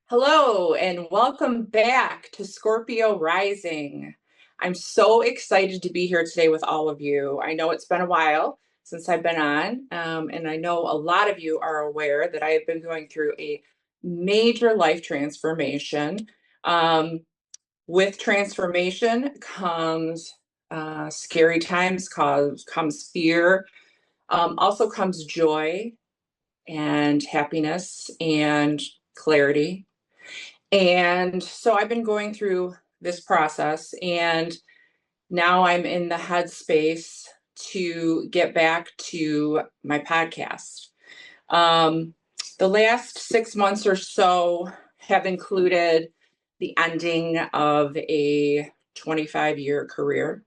Hello, and welcome back to Scorpio Rising. I'm so excited to be here today with all of you. I know it's been a while since I've been on, and I know a lot of you are aware that I have been going through a major life transformation. Um, with transformation comes scary times, comes fear, also comes joy and happiness and clarity. And so I've been going through this process, and now I'm in the headspace to get back to my podcast. Um, the last 6 months or so have included the ending of a 25-year career,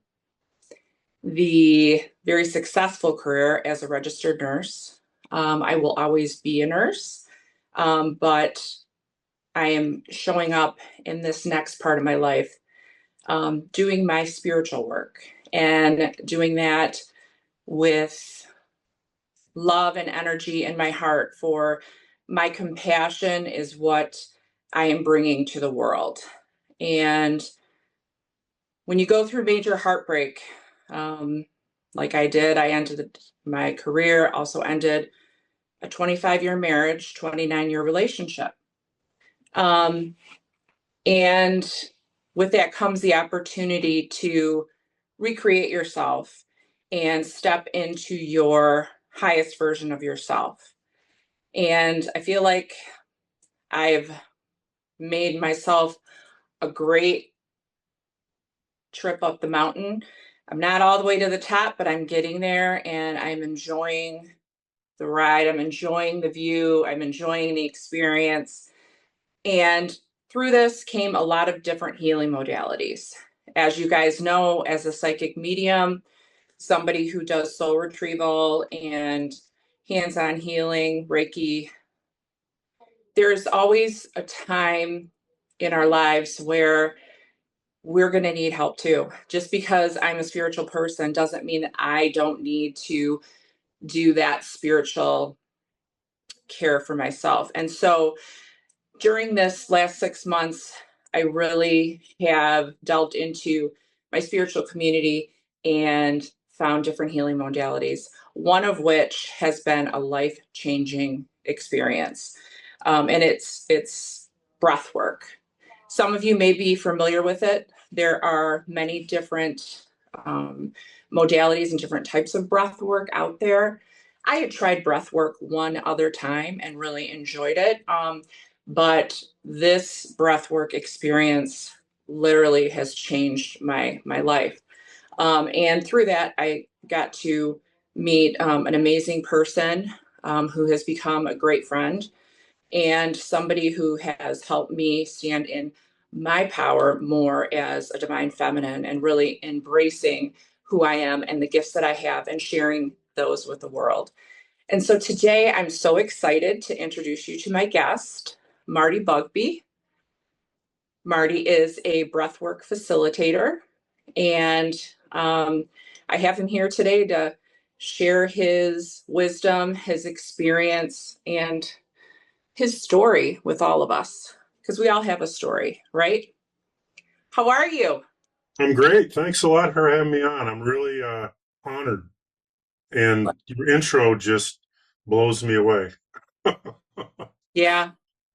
the very successful career as a registered nurse. I will always be a nurse, but I am showing up in this next part of my life, doing my spiritual work and doing that with love and energy in my heart for my compassion is what I am bringing to the world. And when you go through major heartbreak, like I did, I ended my career, also ended a 25-year marriage, 29-year relationship. And with that comes the opportunity to recreate yourself and step into your highest version of yourself. And I feel like I've made myself a great trip up the mountain. I'm not all the way to the top, but I'm getting there and I'm enjoying the ride. I'm enjoying the view. I'm enjoying the experience. And through this came a lot of different healing modalities. As you guys know, as a psychic medium, somebody who does soul retrieval and hands-on healing, Reiki, there's always a time in our lives where we're going to need help too. Just because I'm a spiritual person doesn't mean that I don't need to do that spiritual care for myself. And so during this last 6 months, I really have delved into my spiritual community and found different healing modalities, one of which has been a life-changing experience. And it's breath work. Some of you may be familiar with it. There are many different modalities and different types of breath work out there. I had tried breath work one other time and really enjoyed it. But this breathwork experience literally has changed my life. And through that, I got to meet an amazing person who has become a great friend and somebody who has helped me stand in my power more as a divine feminine and really embracing who I am and the gifts that I have and sharing those with the world. And so today I'm so excited to introduce you to my guest, Marty Bugbee. Marty is a breathwork facilitator, and I have him here today to share his wisdom, his experience, and his story with all of us, because we all have a story, right? How are you? I'm great. Thanks a lot for having me on. I'm really honored. And your intro just blows me away. Yeah,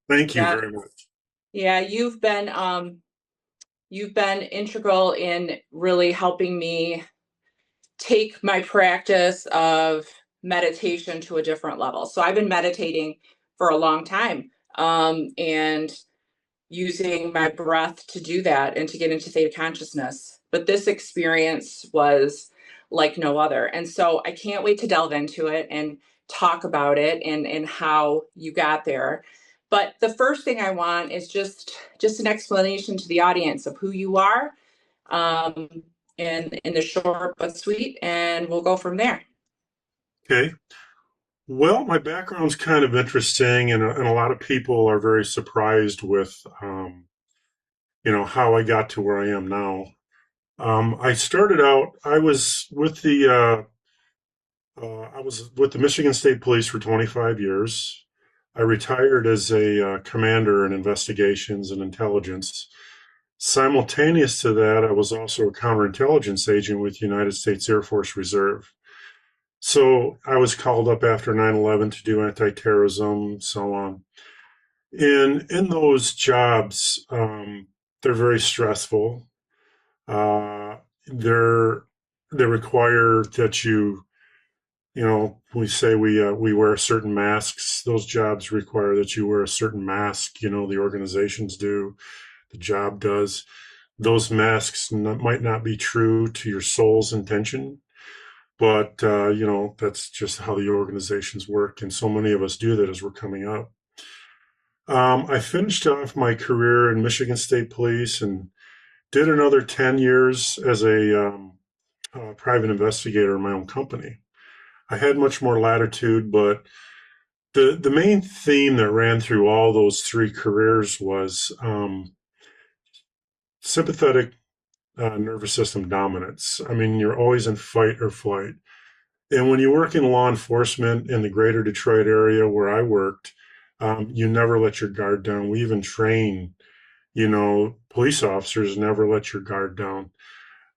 Thank you yeah, very much. yeah. You've been integral in really helping me take my practice of meditation to a different level. So I've been meditating for a long time, and using my breath to do that and to get into theta consciousness. But this experience was like no other. And so I can't wait to delve into it and talk about it and how you got there. But the first thing I want is just an explanation to the audience of who you are, um, in the short but sweet, and we'll go from there. Okay. Well, my background's kind of interesting, and a lot of people are very surprised with, how I got to where I am now. I started out. I was with the Michigan State Police for 25 years. I retired as a commander in investigations and intelligence. Simultaneous to that, I was also a counterintelligence agent with United States Air Force Reserve. So I was called up after 9/11 to do anti-terrorism, so on. And in those jobs, they're very stressful. Uh, they're they require that we say we wear certain masks. Those jobs require that you wear a certain mask. The organizations do, the job does. Those masks might not be true to your soul's intention, but that's just how the organizations work, and so many of us do that as we're coming up. I finished off my career in Michigan State Police and did another 10 years as a private investigator in my own company. I had much more latitude, but the main theme that ran through all those three careers was sympathetic nervous system dominance. I mean, you're always in fight or flight. And when you work in law enforcement in the greater Detroit area where I worked, you never let your guard down. We even train, police officers never let your guard down.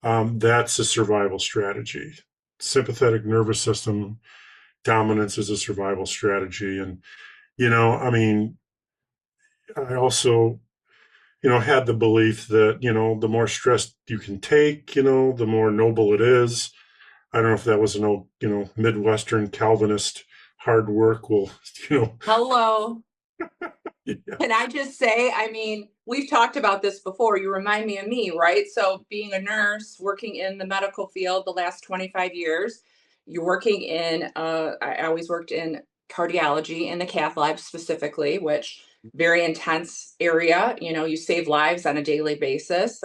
That's a survival strategy. Sympathetic nervous system dominance is a survival strategy. And, I mean, I also, had the belief that, the more stress you can take, the more noble it is. I don't know if that was an old, Midwestern Calvinist hard work will, Hello. yeah. Can I just say, I mean, we've talked about this before. You remind me of me, right? So, being a nurse, working in the medical field the last 25 years, you're working in, I always worked in cardiology in the cath lab specifically, which very intense area. You save lives on a daily basis.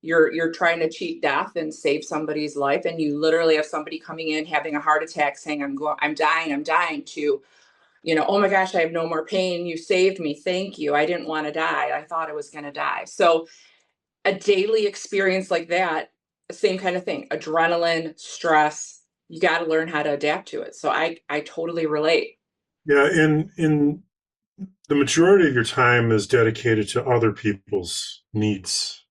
You're trying to cheat death and save somebody's life, and you literally have somebody coming in having a heart attack, saying, I'm dying, I'm dying," to oh my gosh, I have no more pain. You saved me. Thank you. I didn't want to die. I thought I was going to die. So, a daily experience like that, same kind of thing, adrenaline, stress, you got to learn how to adapt to it. So, I totally relate. Yeah. In the majority of your time is dedicated to other people's needs,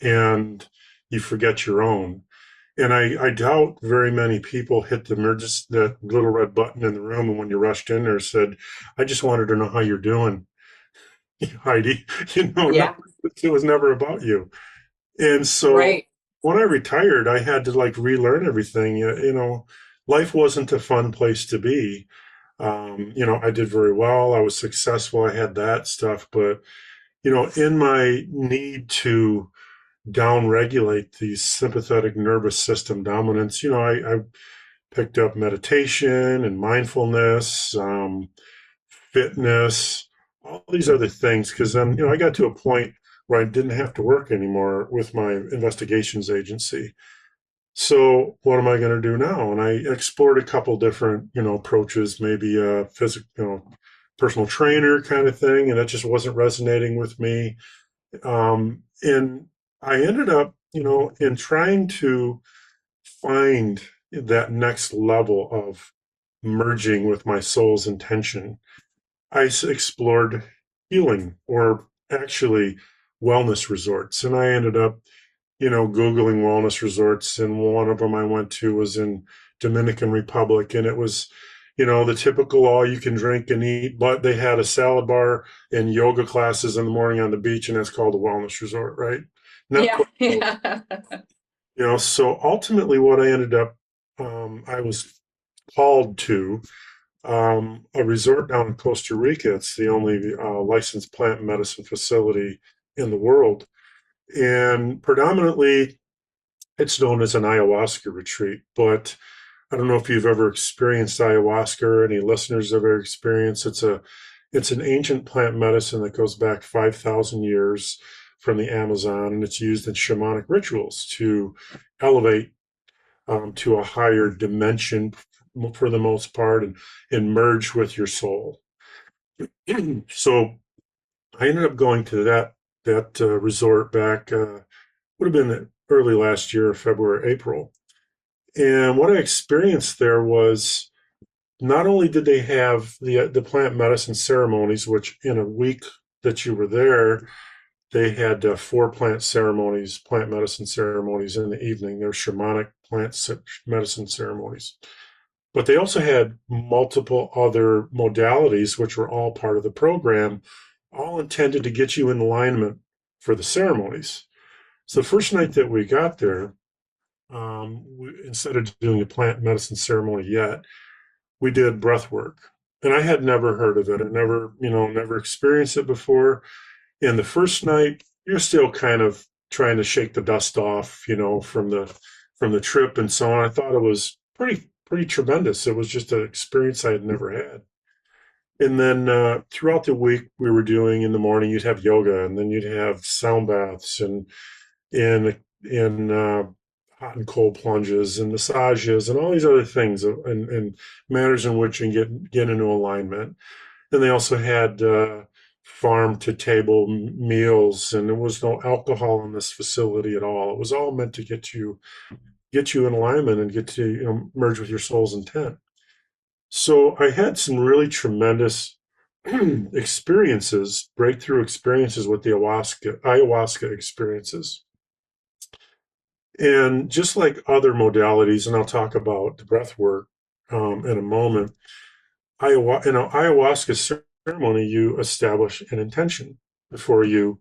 and you forget your own. And I doubt very many people hit that little red button in the room, and when you rushed in there said, "I just wanted to know how you're doing, Heidi." Yeah. It was never about you. And so Right. when I retired, I had to like relearn everything. Life wasn't a fun place to be. I did very well. I was successful. I had that stuff, but in my need to downregulate the sympathetic nervous system dominance, I picked up meditation and mindfulness, fitness, all these other things. Because then, I got to a point where I didn't have to work anymore with my investigations agency. So what am I going to do now? And I explored a couple different, approaches, maybe a physical, personal trainer kind of thing, and it just wasn't resonating with me. And I ended up, in trying to find that next level of merging with my soul's intention, I explored healing, or actually wellness resorts. And I ended up, Googling wellness resorts. And one of them I went to was in Dominican Republic. And it was, the typical all you can drink and eat, but they had a salad bar and yoga classes in the morning on the beach. And that's called a wellness resort, right? Not Yeah. quite. Yeah. So ultimately what I ended up, I was called to a resort down in Costa Rica. It's the only licensed plant medicine facility in the world. And predominantly, it's known as an ayahuasca retreat. But I don't know if you've ever experienced ayahuasca, or any listeners have ever experienced. It's an ancient plant medicine that goes back 5,000 years from the Amazon, and it's used in shamanic rituals to elevate to a higher dimension for the most part, and merge with your soul. So I ended up going to that resort back, would have been early last year, February, April. And what I experienced there was not only did they have the plant medicine ceremonies, which in a week that you were there, they had 4 plant medicine ceremonies in the evening. They're shamanic medicine ceremonies. But they also had multiple other modalities, which were all part of the program, all intended to get you in alignment for the ceremonies. So the first night that we got there, instead of doing a plant medicine ceremony yet, we did breath work. And I had never heard of it. I never experienced it before. And the first night, you're still kind of trying to shake the dust off, from the trip and so on. I thought it was pretty tremendous. It was just an experience I had never had. And then throughout the week, we were doing in the morning, you'd have yoga, and then you'd have sound baths and hot and cold plunges and massages and all these other things and manners in which you get into alignment. And they also had farm to table meals, and there was no alcohol in this facility at all. It was all meant to get you in alignment and get to merge with your soul's intent. So I had some really tremendous experiences, breakthrough experiences with the ayahuasca experiences. And just like other modalities, and I'll talk about the breath work in a moment, ayahuasca ceremony, you establish an intention before you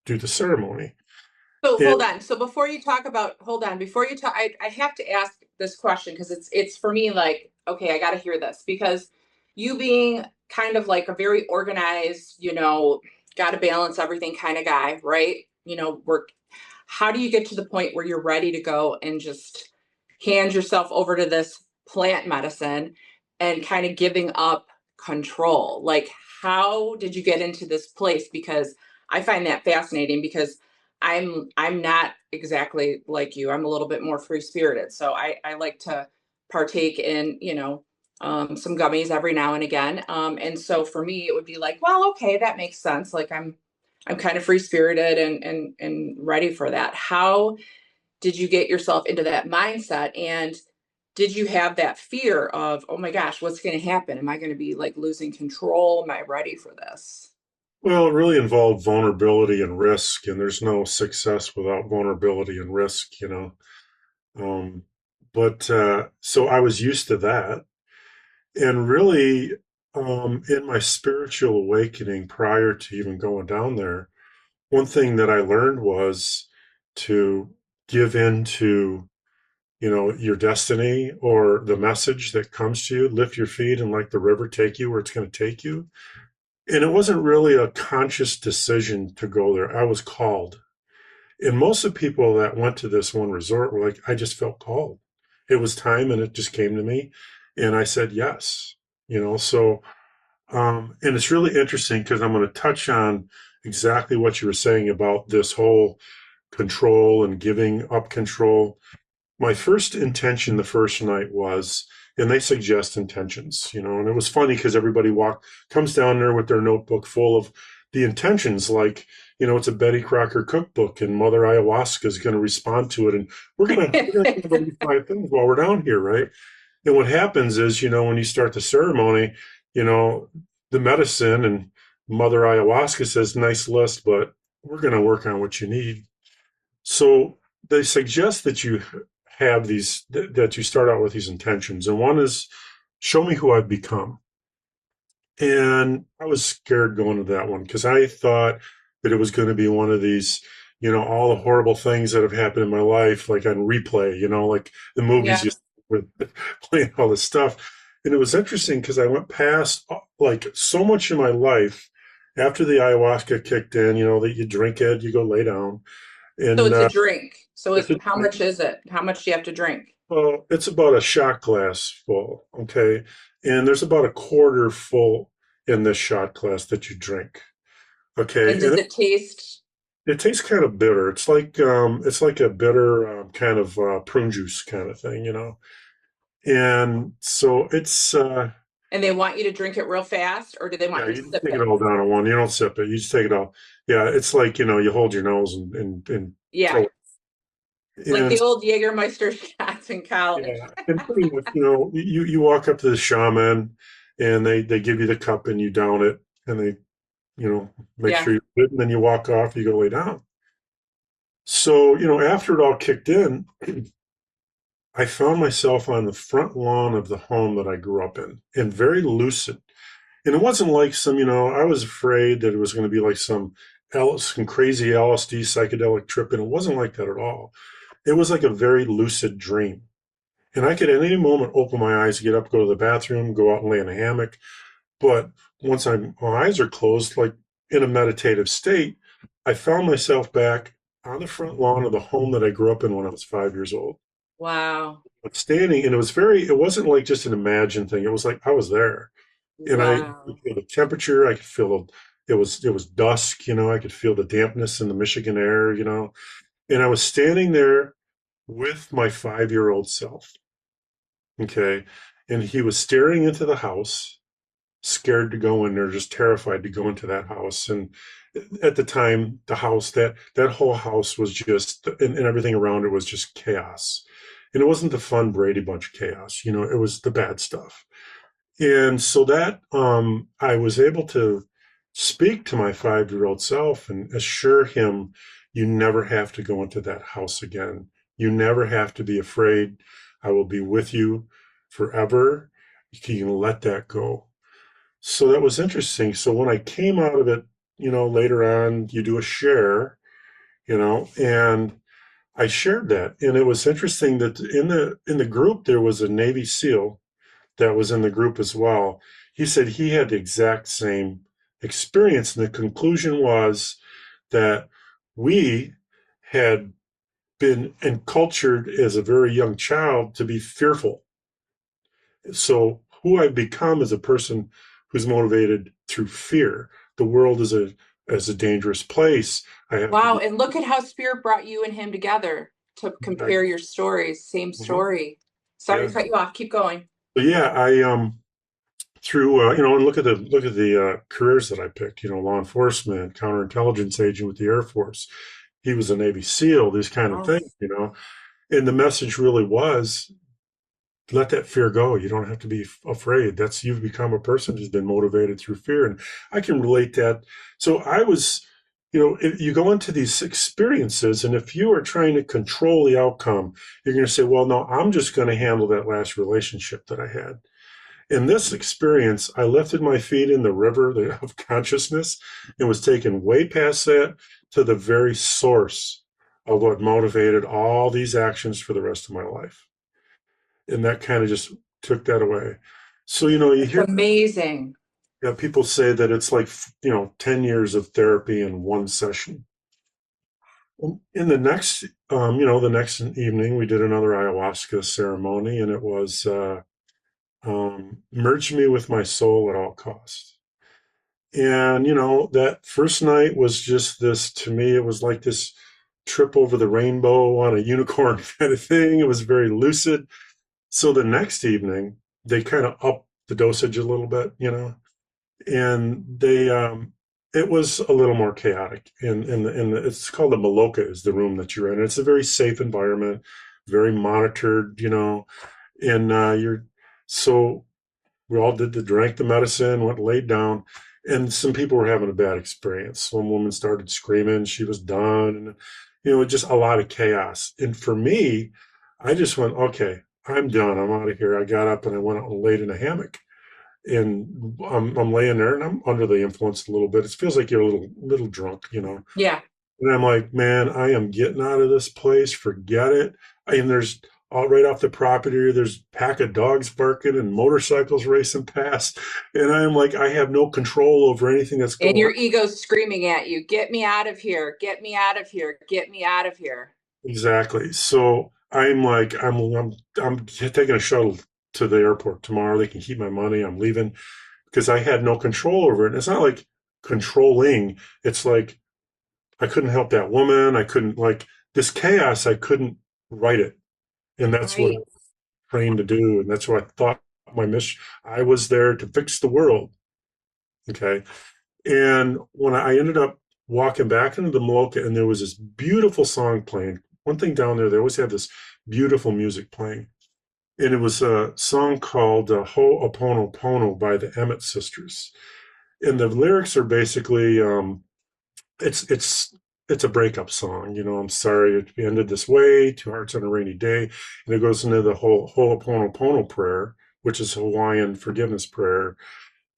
do the ceremony. So And hold on. So before you talk about, hold on, before you talk, I have to ask this question because it's for me like, okay, I got to hear this because you being kind of like a very organized, got to balance everything kind of guy, right? Work. How do you get to the point where you're ready to go and just hand yourself over to this plant medicine and kind of giving up control? Like, how did you get into this place? Because I find that fascinating because I'm not exactly like you. I'm a little bit more free spirited. So I like to partake in, some gummies every now and again. And so for me, it would be like, well, okay, that makes sense. Like I'm kind of free spirited and ready for that. How did you get yourself into that mindset? And did you have that fear of, oh my gosh, what's going to happen? Am I going to be like losing control? Am I ready for this? well, it really involved vulnerability and risk, and there's no success without vulnerability and risk. Um, but so I was used to that. And really, in my spiritual awakening prior to even going down there, one thing that I learned was to give in to, your destiny or the message that comes to you, lift your feet and let the river take you where it's going to take you. And it wasn't really a conscious decision to go there. I was called. And most of the people that went to this one resort were like, I just felt called. It was time and it just came to me. And I said yes. So and it's really interesting because I'm going to touch on exactly what you were saying about this whole control and giving up control. My first intention the first night was, and they suggest intentions, and it was funny because everybody comes down there with their notebook full of the intentions, like, it's a Betty Crocker cookbook and Mother Ayahuasca is going to respond to it. And we're gonna think about these 5 things while we're down here, right? And what happens is, when you start the ceremony, the medicine and Mother Ayahuasca says, nice list, but we're going to work on what you need. So they suggest that you have that you start out with these intentions. And one is, show me who I've become. And I was scared going to that one because I thought that it was going to be one of these, all the horrible things that have happened in my life, like on replay, like the movies Yeah. used with playing all this stuff. And it was interesting because I went past like so much in my life after the ayahuasca kicked in, that you drink it, you go lay down. So And it's a drink. So it's, a, how much is it? How much do you have to drink? it's about a shot glass full, okay? And there's about a quarter full in this shot glass that you drink. Okay, And does and it taste? it tastes kind of bitter. It's like a bitter kind of prune juice kind of thing. And so it's And they want you to drink it real fast, or do they want yeah, you to you sip take it it? all down in one. You don't sip it. You just take it all. Yeah, it's like you hold your nose and throw Yeah. it. Like the And old Jägermeister shots in college. yeah, and pretty much, you walk up to the shaman and they give you the cup and you down it and they, make Yeah. sure you do it and then you walk off, you go lay down. So, after it all kicked in, I found myself on the front lawn of the home that I grew up in and very lucid. And it wasn't like I was afraid that it was going to be like some crazy LSD psychedelic trip. And it wasn't like that at all. It was like a very lucid dream. And I could at any moment open my eyes, get up, go to the bathroom, go out and lay in a hammock. But once my eyes are closed, like in a meditative state, I found myself back on the front lawn of the home that I grew up in when I was 5 years old. Wow. But standing, and it wasn't like just an imagined thing. It was like I was there. And I could Wow. feel the temperature. I could feel it was dusk, I could feel the dampness in the Michigan air, and I was standing there with my 5-year-old self. Okay. And he was staring into the house, scared to go in there, just terrified to go into that house. And at the time, the house, that whole house was just, and everything around it was just chaos. And it wasn't the fun Brady Bunch chaos, it was the bad stuff. And so that I was able to speak to my 5-year-old self and assure him, you never have to go into that house again. You never have to be afraid. I will be with you forever. You can let that go. So that was interesting. So when I came out of it, later on, you do a share, and I shared that. And it was interesting that in the group there was a Navy SEAL that was in the group as well. He said he had the exact same experience. And the conclusion was that we had been encultured as a very young child to be fearful. So who I've become is a person who's motivated through fear. The world is a dangerous place. I have to Wow. be. And look at how spirit brought you and him together to compare your stories. Same Mhm. story. Sorry Yeah. to cut you off. Keep going. So yeah, I through and look at the careers that I picked. Law enforcement, counterintelligence agent with the Air Force. He was a Navy SEAL. These kind of things. Yes. And the message really was let that fear go. You don't have to be afraid. You've become a person who's been motivated through fear, and I can relate that. So I was. If you go into these experiences, and if you are trying to control the outcome, you're going to say, well, no, I'm just going to handle that last relationship that I had. In this experience, I lifted my feet in the river of consciousness and was taken way past that to the very source of what motivated all these actions for the rest of my life. And that kind of just took that away. So, you It's hear amazing. people say that it's like, 10 years of therapy in one session. In the next evening, we did another ayahuasca ceremony, and it was merge me with my soul at all costs. And, that first night was just this, to me, it was like this trip over the rainbow on a unicorn kind of thing. It was very lucid. So the next evening, they kind of upped the dosage a little bit, and it was a little more chaotic. It's called the Maloka is the room that you're in. It's a very safe environment, very monitored, and so we all drank the medicine, went laid down, and some people were having a bad experience. One woman started screaming, she was done, and just a lot of chaos. And for me, I just went, okay, I'm done. I'm out of here. I got up and I went out and laid in a hammock. And I'm laying there and I'm under the influence a little bit. It feels like you're a little drunk, Yeah. and I'm like, man, I am getting out of this place. Forget it. And there's all right off the property, there's a pack of dogs barking and motorcycles racing past. And I'm like, I have no control over anything that's And going on. your ego's screaming at you, get me out of here, get me out of here, get me out of here. Exactly. So I'm like, I'm taking a shuttle to the airport tomorrow. They can keep my money. I'm leaving because I had no control over it. And it's not like controlling. It's like I couldn't help that woman. I couldn't like this chaos. I couldn't write it. And that's what Right. trained to do, and that's what I thought my mission. I was there to fix the world. Okay, and when I ended up walking back into the Maloka, and there was this beautiful song playing, one thing down there, they always have this beautiful music playing. And it was a song called Ho'oponopono by the Emmett Sisters. And the lyrics are basically, it's it's it's a breakup song. I'm sorry it ended this way. Two hearts on a rainy day, and it goes into the whole Ho'oponopono prayer, which is Hawaiian forgiveness prayer.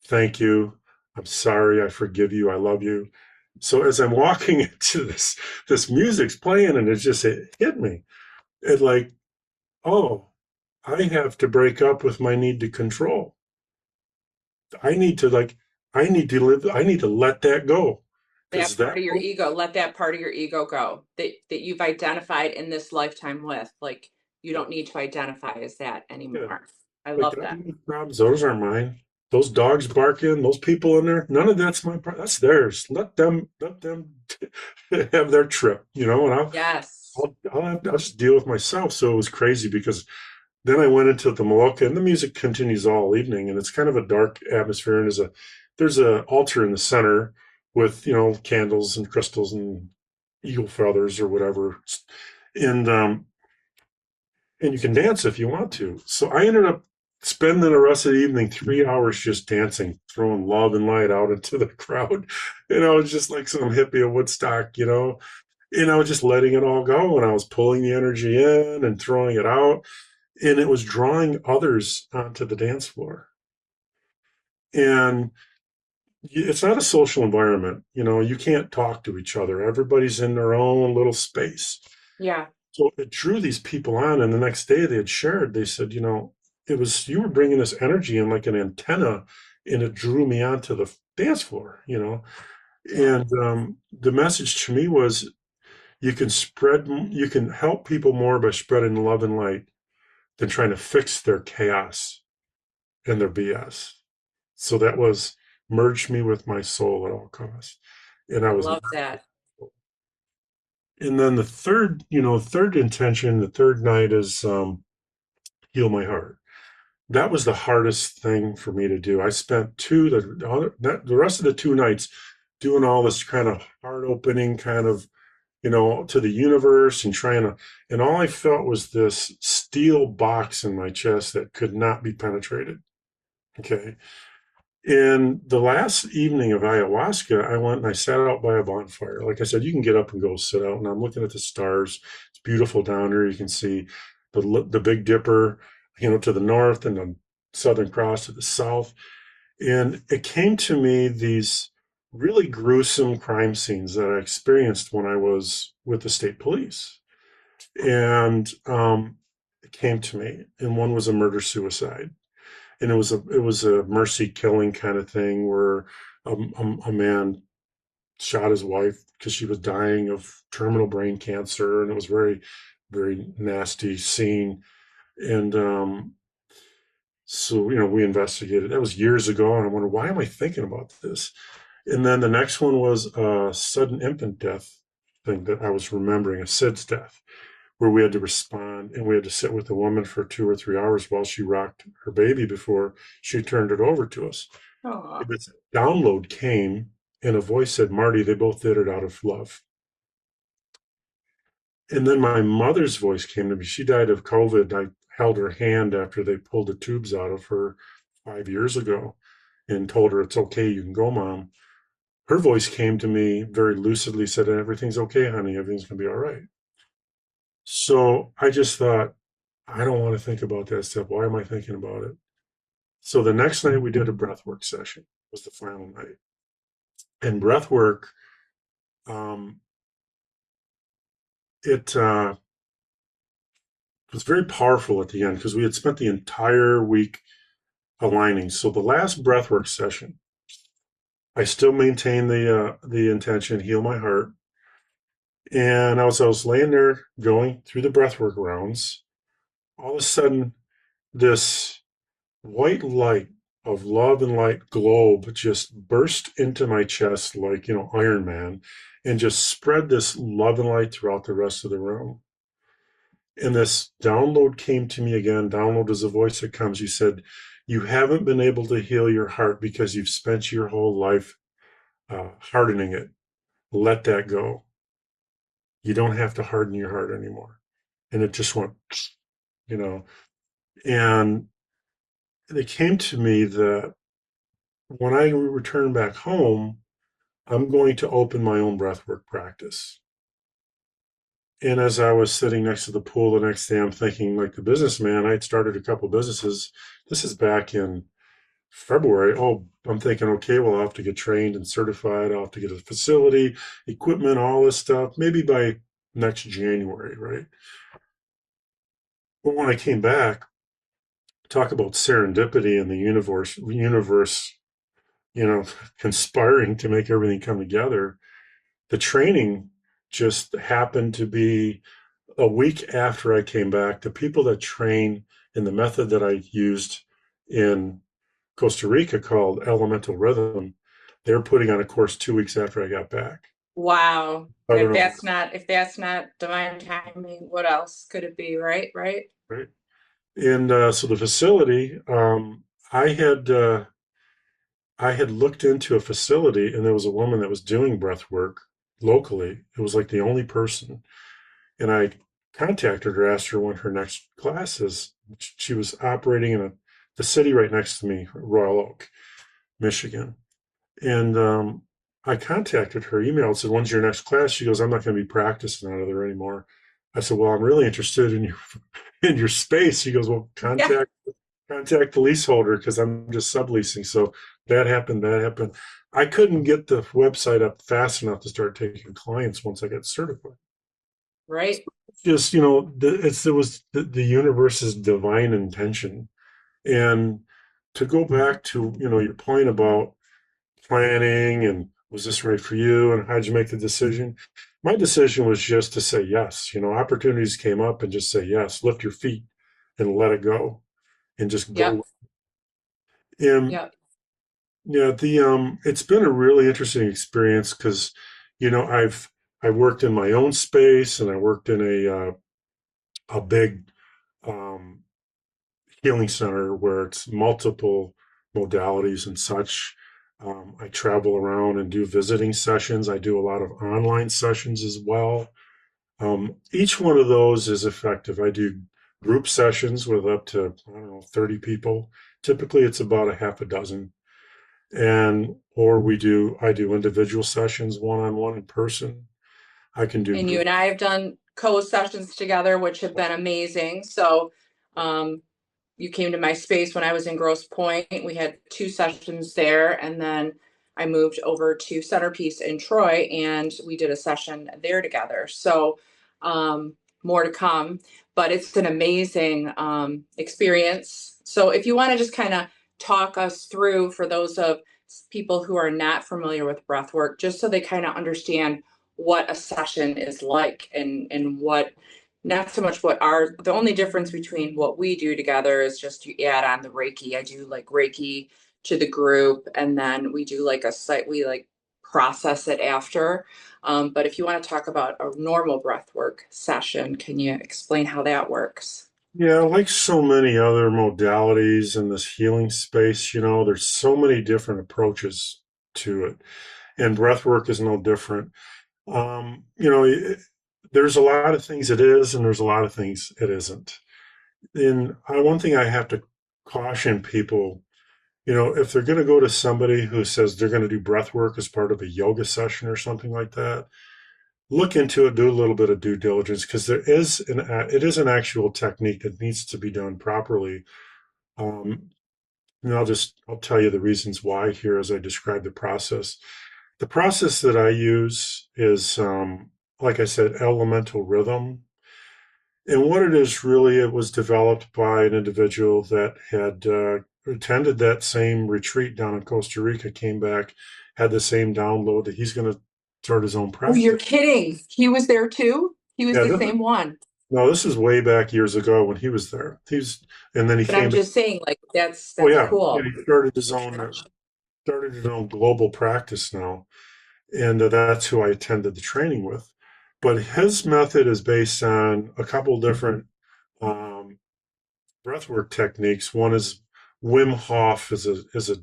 Thank you. I'm sorry. I forgive you. I love you. So as I'm walking into this music's playing, and it hit me. It like, oh, I have to break up with my need to control. I need to like, I need to live. I need to let that go because That part that of your ego, let that part of your ego go that you've identified in this lifetime with. Like, you don't need to identify as that yeah, anymore. I like love that that. many problems, those aren't mine. Those dogs barking, those people in there, none of that's my problem. That's theirs. Let them have their trip, and Yes. I'll just deal with myself. So it was crazy because then I went into the Maloka, and the music continues all evening, and it's kind of a dark atmosphere. And there's a altar in the center with candles and crystals and eagle feathers or whatever, and you can dance if you want to. So I ended up spending the rest of the evening 3 hours just dancing, throwing love and light out into the crowd. I was just like some hippie at Woodstock, and I was just letting it all go. And I was pulling the energy in and throwing it out. And it was drawing others onto the dance floor. And it's not a social environment. You can't talk to each other. Everybody's in their own little space. Yeah. So it drew these people on, and the next day they had shared. They said, it was you were bringing this energy in like an antenna, and it drew me onto the dance floor. Yeah. And the message to me was, you can help people more by spreading love and light than trying to fix their chaos and their BS. So that was merge me with my soul at all costs, and I I was. love that. And then third intention, the third night is heal my heart. That was the hardest thing for me to do. I spent the rest of the 2 nights doing all this kind of heart opening kind of, to the universe and and all I felt was this steel box in my chest that could not be penetrated. Okay. And the last evening of ayahuasca, I went and I sat out by a bonfire. Like I said, you can get up and go sit out, and I'm looking at the stars. It's beautiful down there. You can see the Big Dipper, to the north, and the Southern Cross to the south. And it came to me these really gruesome crime scenes that I experienced when I was with the state police. And it came to me, and one was a murder suicide, and it was a mercy killing kind of thing where a man shot his wife because she was dying of terminal brain cancer, and it was very, very nasty scene. And so we investigated. That was years ago, and I wondered, why am I thinking about this? And then the next one was a sudden infant death thing that I was remembering, a SIDS death, where we had to respond, and we had to sit with the woman for 2 or 3 hours while she rocked her baby before she turned it over to us. Oh, This download came, and a voice said, Marty, they both did it out of love. And then my mother's voice came to me. She died of COVID. I held her hand after they pulled the tubes out of her 5 years ago and told her, it's okay, you can go, Mom. Her voice came to me very lucidly, said, everything's okay, honey, everything's going to be all right. So I just thought, I don't want to think about that stuff. Why am I thinking about it? So the next night we did a breathwork session, was the final night. And breathwork, um, it was very powerful at the end because we had spent the entire week aligning. So the last breathwork session, I still maintain the intention, heal my heart. And I was laying there going through the breathwork rounds. All of a sudden, this white light of love and light globe just burst into my chest like, Iron Man, and just spread this love and light throughout the rest of the room. And this download came to me again. Download is a voice that comes. You said, you haven't been able to heal your heart because you've spent your whole life hardening it. Let that go. You don't have to harden your heart anymore. And it just went, you know, and it came to me that when I return back home, I'm going to open my own breathwork practice. And as I was sitting next to the pool the next day, I'm thinking, like the businessman, I'd started a couple businesses. This is back in February. Oh, I'm thinking, okay, well, I'll have to get trained and certified. I'll have to get a facility, equipment, all this stuff, maybe by next January, right? But when I came back, talk about serendipity and the universe, conspiring to make everything come together. The training just happened to be a week after I came back. The people that train in the method that I used in Costa Rica called Elemental Rhythm, they're putting on a course 2 weeks after I got back. Wow. I don't know, If that's not divine timing, what else could it be? Right? Right? right? And so the facility, I had I had looked into a facility, and there was a woman that was doing breath work locally. It was like the only person, and I contacted her, asked her when her next class is. She was operating in the city right next to me, Royal Oak, Michigan. And I contacted her, emailed, said, "When's your next class?" She goes, "I'm not going to be practicing out of there anymore." I said, "Well, I'm really interested in your in your space." She goes, "Well, Yeah. contact the leaseholder because I'm just subleasing." So that happened. That happened. I couldn't get the website up fast enough to start taking clients once I got certified. Right? Just it was the universe's divine intention. And to go back to your point about planning and was this right for you and how'd you make the decision? My decision was just to say yes. Opportunities came up and just say yes. Lift your feet and let it go and just Yep. go. And Yep. yeah, the it's been a really interesting experience because I worked in my own space and I worked in a big um, healing center where it's multiple modalities and such. I travel around and do visiting sessions. I do a lot of online sessions as well. Each one of those is effective. I do group sessions with up to, I don't know, 30 people. Typically, it's about a half a dozen. I do individual sessions, one on one in person. I can do And you group. and I have done co-sessions together, which have been amazing. So, um, you came to my space when I was in Grosse Pointe. We had 2 sessions there, and then I moved over to Centerpiece in Troy, and we did a session there together. So, more to come, but it's an amazing experience. So, if you want to just kind of talk us through for those of people who are not familiar with breath work, just so they kind of understand what a session is like and what not so much the only difference between what we do together is just you add on the Reiki. I do like Reiki to the group, and then we do like we like process it after. But if you want to talk about a normal breath work session, can you explain how that works? Yeah, like so many other modalities in this healing space, there's so many different approaches to it. And breath work is no different. There's a lot of things it is, and there's a lot of things it isn't. And one thing I have to caution people, if they're going to go to somebody who says they're going to do breath work as part of a yoga session or something like that, look into it, do a little bit of due diligence because it is an actual technique that needs to be done properly. And I'll tell you the reasons why here as I describe the process. The process that I use is, like I said, elemental rhythm. And what it is really, it was developed by an individual that had attended that same retreat down in Costa Rica, came back, had the same download that he's going to start his own Oh, you're practice. kidding. He was there too? He was Yeah, the same one. no, this is way back years ago when he was there. And then he But I'm came back. just saying, like, Oh that's yeah, cool. he started his own global practice now, and that's who I attended the training with. But his method is based on a couple different um, breathwork techniques. One is Wim Hof is a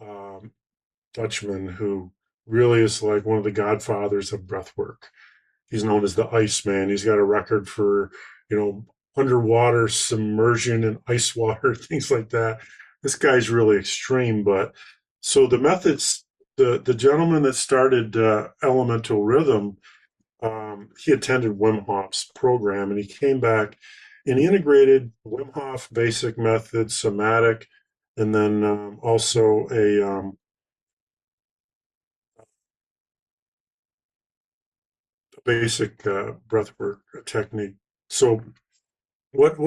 um, Dutchman who really is like one of the godfathers of breathwork. He's known as the Iceman. He's got a record for, you know, underwater submersion and ice water, things like that. This guy's really extreme. But so the methods, the gentleman that started Elemental Rhythm, he attended Wim Hof's program and he came back and he integrated Wim Hof basic methods, somatic, and then also a basic breathwork technique. So what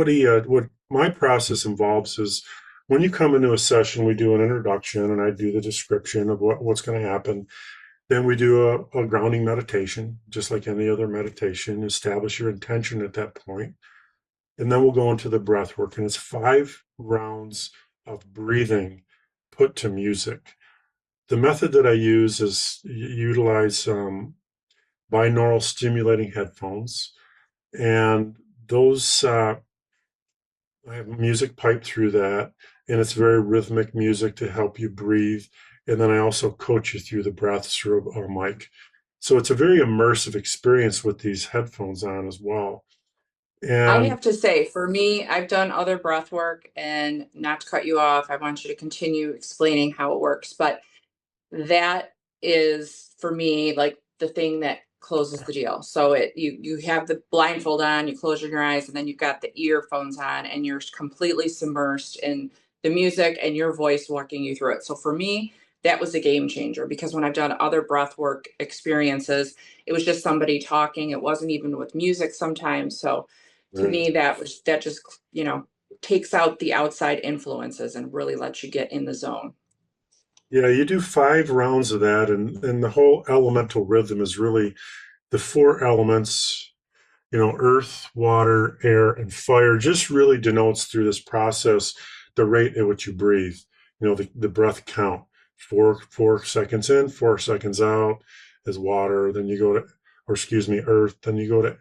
my process involves is when you come into a session, we do an introduction and I do the description of what's going to happen. Then we do a grounding meditation, just like any other meditation. Establish your intention at that point. And then we'll go into the breath work. And it's 5 rounds of breathing put to music. The method that I use is utilize binaural stimulating headphones. And those, I have music piped through that. And it's very rhythmic music to help you breathe. And then I also coach you through the breaths through a mic. So it's a very immersive experience with these headphones on as well. I And have to say, for me, I've done other breath work, and not to cut you off, I want you to continue explaining how it works, but that is for me like the thing that closes the deal. So you have the blindfold on, you close your eyes, and then you've got the earphones on, and you're completely submersed in the music and your voice walking you through it. So for me, that was a game changer, because when I've done other breath work experiences, it was just somebody talking. It wasn't even with music sometimes. So to right. me, that just, takes out the outside influences and really lets you get in the zone. Yeah, you do 5 rounds of that, and the whole elemental rhythm is really the 4 elements, earth, water, air, and fire, just really denotes through this process the rate at which you breathe, the breath count. 4 seconds in, 4 seconds out is water, then you go to, or excuse me, earth, then you go to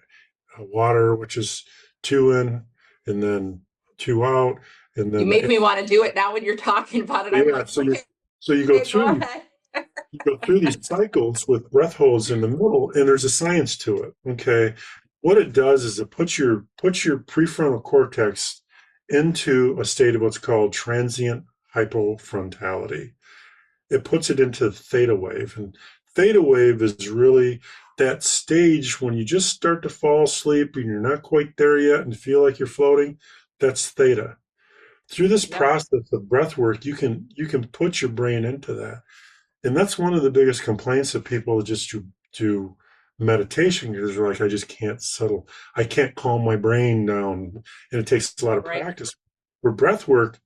water, which is 2 in, and then 2 out, and You then make me want to do it now when you're talking about it. I'm yeah, like, okay, so you go okay, go through ahead. these cycles with breath holds in the middle, and there's a science to it. Okay, what it does is it puts your prefrontal cortex into a state of what's called transient hypofrontality. It puts it into theta wave, and theta wave is really that stage when you just start to fall asleep and you're not quite there yet and feel like you're floating. That's theta. Through this Yep. process of breath work, you can put your brain into that. And that's one of the biggest complaints of people just to do meditation, because they're like, I just can't settle. I can't calm my brain down. And it takes a lot of Right. practice. Where breath work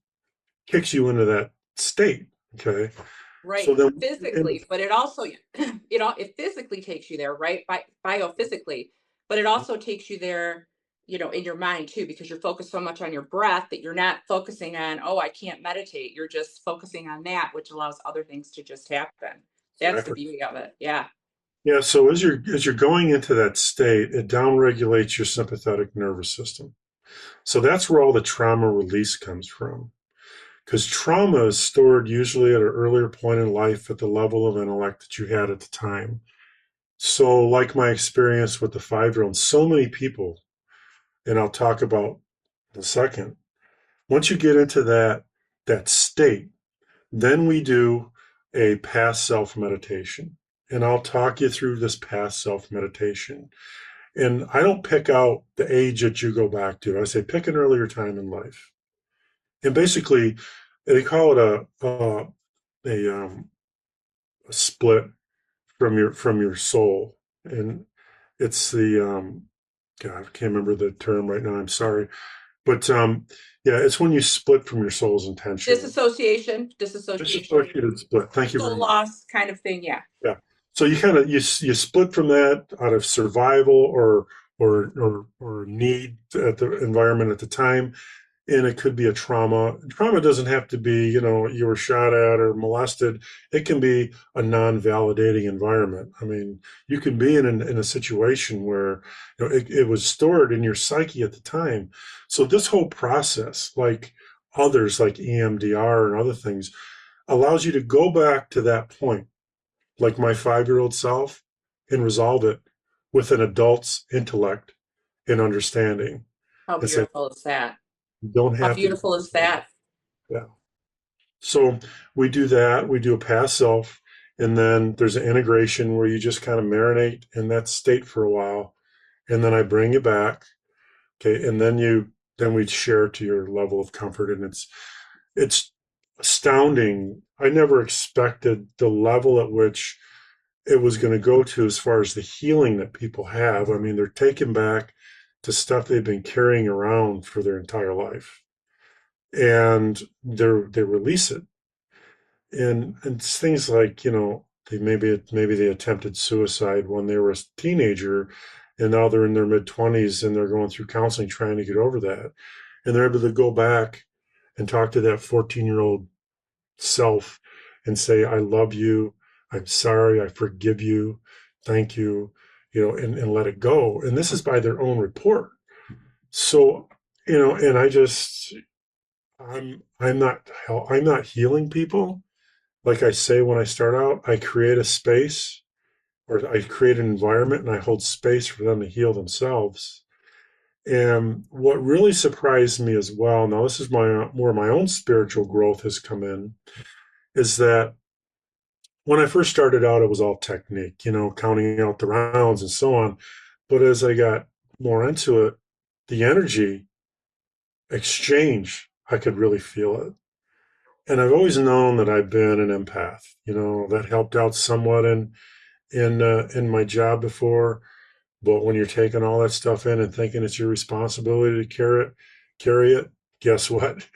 kicks you into that state. Okay. So Right. then, and Physically, but it also it physically takes you there, right? Biophysically, but it also takes you there, in your mind too, because you're focused so much on your breath that you're not focusing on, oh, I can't meditate. You're just focusing on that, which allows other things to just happen. That's the exactly. beauty of it. Yeah. Yeah. So as you're going into that state, it downregulates your sympathetic nervous system. So that's where all the trauma release comes from. Because trauma is stored usually at an earlier point in life at the level of intellect that you had at the time. So, like my experience with the 5-year-old, so many people, and I'll talk about in a second, once you get into that state, then we do a past self meditation. And I'll talk you through this past self meditation. And I don't pick out the age that you go back to. I say pick an earlier time in life. And basically, they call it a split from your soul, and it's the God, I can't remember the term right now. I'm sorry, but yeah, it's when you split from your soul's intention. Disassociation, Dissociated split. Thank you very soul much. loss kind of thing. Yeah. Yeah. So you kind of you split from that out of survival or need at the environment at the time, and it could be a trauma. Trauma doesn't have to be, you were shot at or molested. It can be a non-validating environment. I mean, you can be in a situation where it was stored in your psyche at the time. So this whole process, like others like EMDR and other things, allows you to go back to that point, like my 5-year-old self, and resolve it with an adult's intellect and understanding, How and say, beautiful is that? you don't How have to do beautiful is it. that? Yeah. So we do that. We do a past self, and then there's an integration where you just kind of marinate in that state for a while, and then I bring you back. Okay, and then we share to your level of comfort, and it's astounding. I never expected the level at which it was going to go to as far as the healing that people have. I mean, they're taken back to stuff they've been carrying around for their entire life, and they release it. And it's things like, maybe they attempted suicide when they were a teenager, and now they're in their mid 20s and they're going through counseling trying to get over that, and they're able to go back and talk to that 14-year-old self and say, I love you, I'm sorry, I forgive you, thank you, and let it go. And this is by their own report. So, and I'm not healing people. Like I say, when I start out, I create a space, or I create an environment, and I hold space for them to heal themselves. And what really surprised me as well, now this is where my own spiritual growth has come in, is that when I first started out, it was all technique, counting out the rounds and so on. But as I got more into it, the energy exchange, I could really feel it. And I've always known that I've been an empath. That helped out somewhat in my job before. But when you're taking all that stuff in and thinking it's your responsibility to carry it, guess what? It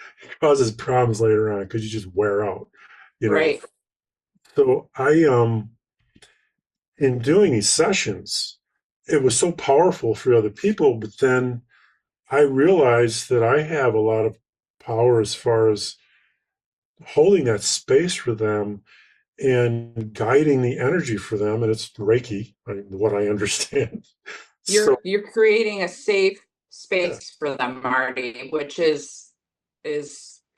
causes problems later on because you just wear out. You know. Right. So in doing these sessions, it was so powerful for other people. But then I realized that I have a lot of power as far as holding that space for them and guiding the energy for them. And it's Reiki, what I understand. So, You're creating a safe yeah, space for them, Marty, which is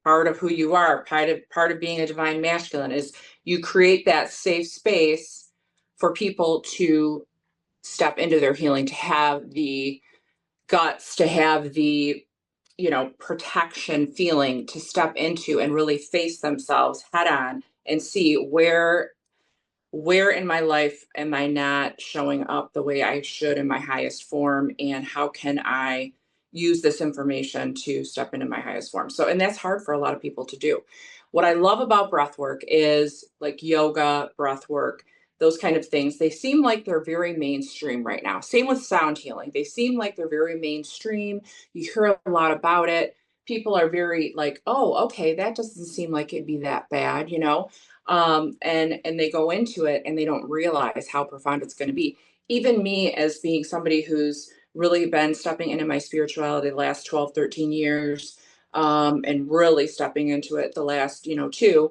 part of who you are. Part of being a divine masculine is you create that safe space for people to step into their healing, to have the guts, to have the protection feeling to step into and really face themselves head on and see where in my life am I not showing up the way I should in my highest form? And how can I use this information to step into my highest form? So, and that's hard for a lot of people to do. What I love about breath work is like yoga, breath work, those kind of things. They seem like they're very mainstream right now. Same with sound healing. They seem like they're very mainstream. You hear a lot about it. People are very like, oh, okay, that doesn't seem like it'd be that bad. And they go into it and they don't realize how profound it's going to be. Even me, as being somebody who's really been stepping into my spirituality the last 12, 13 years, and really stepping into it the last, two,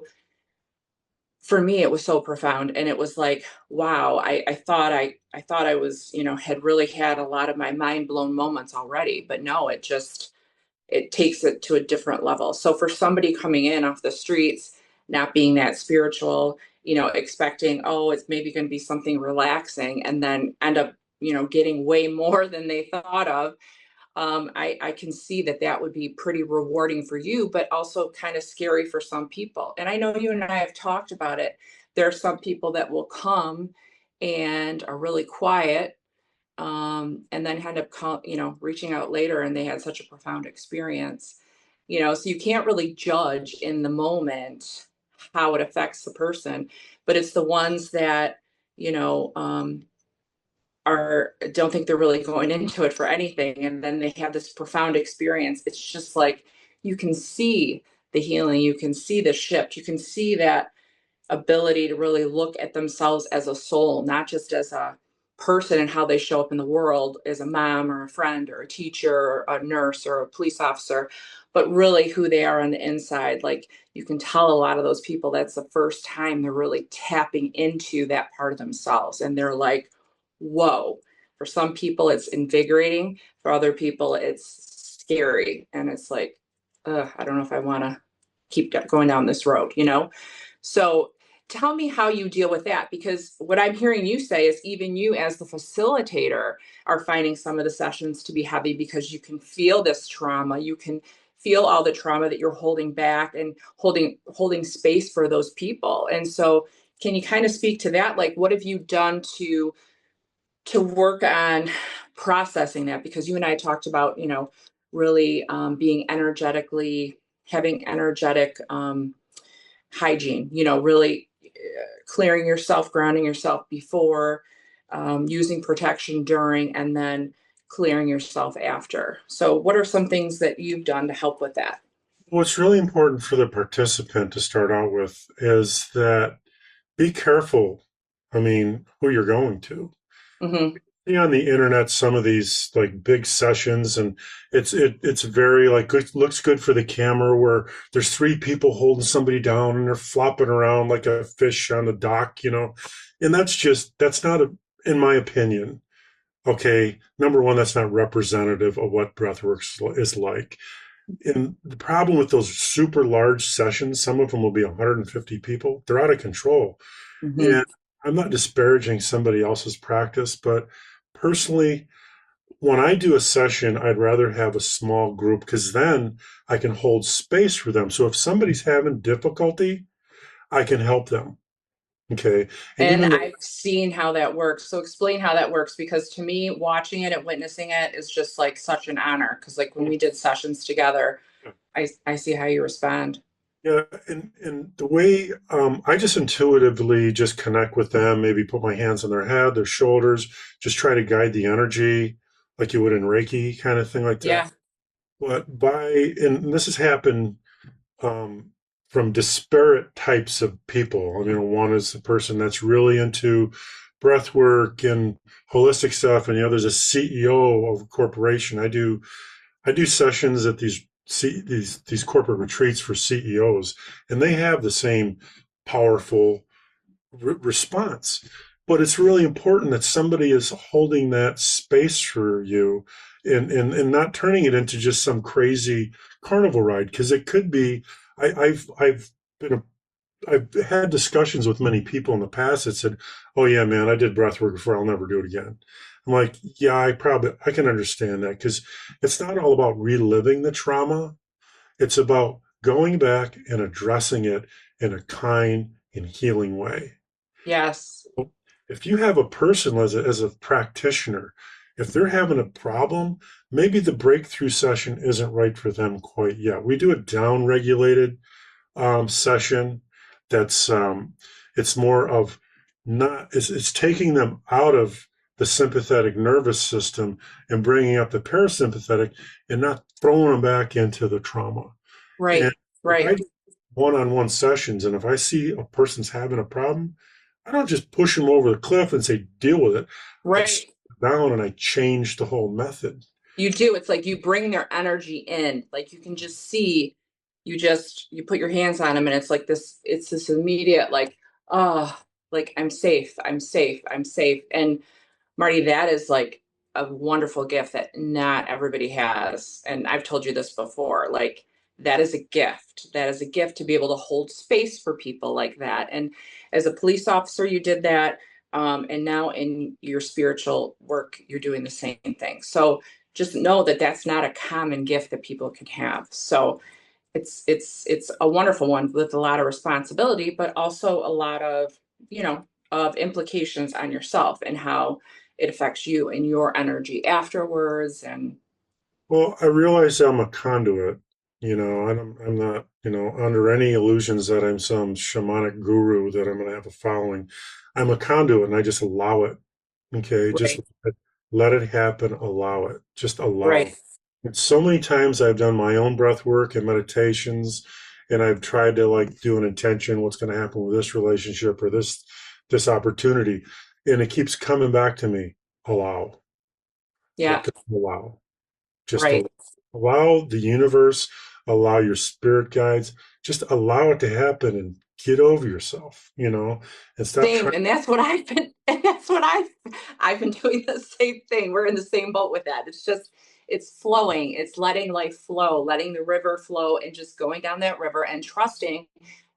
for me it was so profound. And it was like, wow, I thought I was, had really had a lot of my mind blown moments already, but no, it takes it to a different level. So for somebody coming in off the streets, not being that spiritual, expecting, oh, it's maybe going to be something relaxing, and then end up, getting way more than they thought of. I can see that would be pretty rewarding for you, but also kind of scary for some people. And I know you and I have talked about it. There are some people that will come and are really quiet, and then end up reaching out later, and they had such a profound experience. So you can't really judge in the moment how it affects the person, but it's the ones that you know are don't think they're really going into it for anything, and then they have this profound experience. It's just like you can see the healing, you can see the shift, you can see that ability to really look at themselves as a soul, not just as a person and how they show up in the world as a mom or a friend or a teacher or a nurse or a police officer, but really who they are on the inside. Like you can tell a lot of those people that's the first time they're really tapping into that part of themselves. And they're like, whoa. For some people, it's invigorating. For other people, it's scary. And it's like, I don't know if I want to keep going down this road. So tell me how you deal with that, because what I'm hearing you say is even you as the facilitator are finding some of the sessions to be heavy because you can feel this trauma. You can feel all the trauma that you're holding back and holding space for those people. And so can you kind of speak to that? Like, what have you done to work on processing that? Because you and I talked about, really being energetically, having energetic hygiene, really clearing yourself, grounding yourself before, using protection during, and then clearing yourself after. So, what are some things that you've done to help with that? What's really important for the participant to start out with is that be careful, I mean, who you're going to. Mm-hmm. See on the internet some of these like big sessions, and it's very like good, looks good for the camera, where there's three people holding somebody down and they're flopping around like a fish on the dock, and that's not in my opinion. Okay, number one, that's not representative of what breathwork is like. And the problem with those super large sessions, some of them will be 150 people. They're out of control. Mm-hmm. And I'm not disparaging somebody else's practice, but personally, when I do a session, I'd rather have a small group because then I can hold space for them. So if somebody's having difficulty, I can help them. Okay. And And even I've seen how that works. So explain how that works, because to me, watching it and witnessing it is just like such an honor. Because like when we did sessions together, I see how you respond. yeah, and the way I just intuitively just connect with them, maybe put my hands on their head, their shoulders, just try to guide the energy like you would in Reiki, kind of thing like that. Yeah. But and this has happened um, from disparate types of people. I mean, one is a person that's really into breath work and holistic stuff, and the other is a CEO of a corporation. I do sessions at these corporate retreats for CEOs, and they have the same powerful response. But it's really important that somebody is holding that space for you, and not turning it into just some crazy carnival ride, because it could be. I've been I've had discussions with many people in the past that said, "Oh yeah, man, I did breath work before. I'll never do it again." I'm like, "Yeah, I can understand that, because it's not all about reliving the trauma. It's about going back and addressing it in a kind and healing way." Yes. If you have a person as a practitioner, if they're having a problem, maybe the breakthrough session isn't right for them quite yet. We do a down regulated session that's it's more of not it's taking them out of the sympathetic nervous system and bringing up the parasympathetic, and not throwing them back into the trauma. And Right. if I Right. do one-on-one sessions, and if I see a person's having a problem, I don't just push them over the cliff and say deal with it. I Right. slow down and I change the whole method. You do. It's like you bring their energy in. Like you can just see, you put your hands on them and it's this immediate like, oh, like I'm safe, I'm safe, I'm safe. And Marty, that is like a wonderful gift that not everybody has. And I've told you this before, like that is a gift. That is a gift to be able to hold space for people like that. And as a police officer, you did that. And now in your spiritual work, you're doing the same thing. So just know that that's not a common gift that people can have. So it's a wonderful one with a lot of responsibility, but also a lot of, of implications on yourself and how it affects you and your energy afterwards. And Well, I realize I'm a conduit. I'm not, under any illusions that I'm some shamanic guru that I'm going to have a following. I'm a conduit, and I just allow it. Okay, just right, let it happen. Allow it. Just allow. right. And so many times I've done my own breath work and meditations, and I've tried to like do an intention, what's going to happen with this relationship or this opportunity, and it keeps coming back to me. Allow. Yeah, Let go. Allow. Just right. allow the universe, allow your spirit guides, just allow it to happen and get over yourself, and stop Same. trying. And that's what I've been, and that's what I've been doing the same thing. We're in the same boat with that. It's flowing. It's letting life flow, letting the river flow and just going down that river and trusting